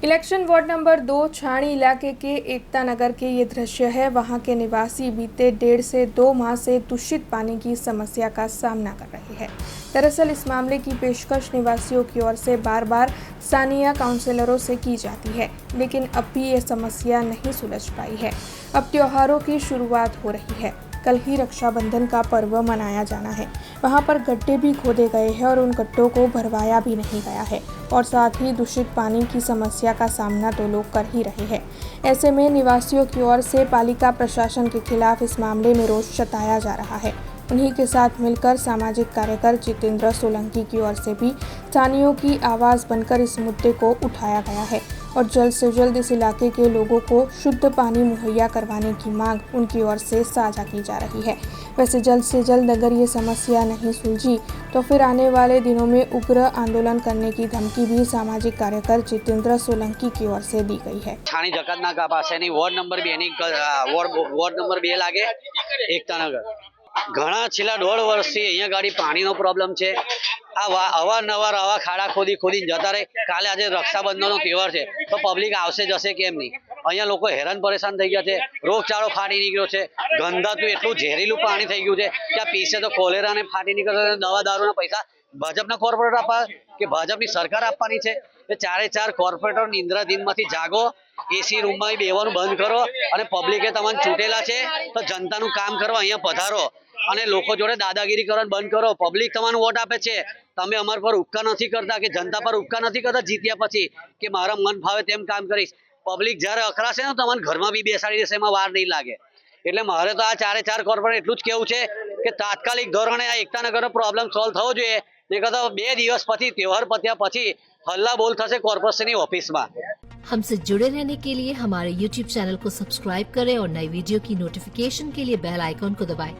Election ward number 2 छाणी इलाके के एकता नगर के ये दृश्य है। वहां के निवासी बीते 1.5 से 2 माह से दूषित पानी की समस्या का सामना कर रहे हैं। दरअसल इस मामले की पेशकश निवासियों की ओर से बार बार स्थानीय काउंसिलरों से की जाती है, लेकिन अब भी ये समस्या नहीं सुलझ पाई है। अब त्योहारों की शुरुआत हो रही है। कल ही रक्षाबंधन का पर्व मनाया जाना है। वहां पर गड्ढे भी खोदे गए हैं और उन गड्ढों को भरवाया भी नहीं गया है और साथ ही दूषित पानी की समस्या का सामना तो लोग कर ही रहे हैं। ऐसे में निवासियों की ओर से पालिका प्रशासन के खिलाफ इस मामले में रोष जताया जा रहा है। उन्हीं के साथ मिलकर सामाजिक कार्यकर जितेंद्र सोलंकी की ओर से भी स्थानीयों की आवाज़ बनकर इस मुद्दे को उठाया गया है और जल्द से जल्द इस इलाके के लोगों को शुद्ध पानी मुहैया करवाने की मांग उनकी ओर से साझा की जा रही है। वैसे जल्द से जल्द अगर ये समस्या नहीं सुलझी तो फिर आने वाले दिनों में उग्र आंदोलन करने की धमकी भी सामाजिक कार्यकर जितेंद्र सोलंकी की ओर से दी गई है। छाणी जकातनाका पासेनी वोर्ड नंबर 2 ની वोर्ड नंबर 2 लागे एकता नगर घણા છેલ્લા 1.5 વર્ષથી અહીંયા ગાડી પાણીનો પ્રોબ્લેમ છે। આ અવારનવાર આવા ખાડા ખોદીને જતા રહે। કાલે આજે રક્ષાબંધનનો તહેવાર છે તો પબ્લિક આવશે જશે કેમ નહીં। અહીંયા લોકો હેરાન પરેશાન થઈ ગયા છે। રોગચાળો ફાટી નીકળ્યો છે। ગંધાતું એટલું ઝેરીલું પાણી થઈ ગયું છે કે આ પીસે તો કોલેરાને ફાટી નીકળે। દવા દારૂના પૈસા ભાજપના કોર્પોરેટર આપવા કે ભાજપની સરકાર આપવાની છે। એ ચારે ચાર કોર્પોરેટર નિંદ્રાધીનમાંથી જાગો। એસી રૂમમાં બેવાનું બંધ કરો અને પબ્લિકે તમને ચૂંટેલા છે તો જનતાનું કામ કરવા અહીંયા પધારો અને લોકો જોડે દાદાગીરી કરવાનું બંધ કરો। પબ્લિક તમને વોટ આપે છે, તમે અમાર પર ઉપકાર નથી કરતા કે જનતા પર ઉપકાર નથી કરતા જીત્યા પછી કે મારા મન ફાવે તેમ કામ કરીશ। પબ્લિક જ્યારે અખરાશે ને તમને ઘરમાં બી બેસાડી દેશે, એમાં વાર નહીં લાગે। એટલે મારે તો આ ચારે ચાર કોર્પોરેટ એટલું જ કેવું છે કે તાત્કાલિક ધોરણે આ એકતા નગરનો પ્રોબ્લેમ સોલ્વ થવો જોઈએ। નહીં તો 2 દિવસ પછી તહેવાર પત્યા પછી હલ્લા બોલ થશે કોર્પોરેશનની ઓફિસમાં। हमसे जुड़े रहने के लिए हमारे YouTube चैनल को सब्सक्राइब करें और नई वीडियो की नोटिफिकेशन के लिए बेल आइकॉन को दबाएं।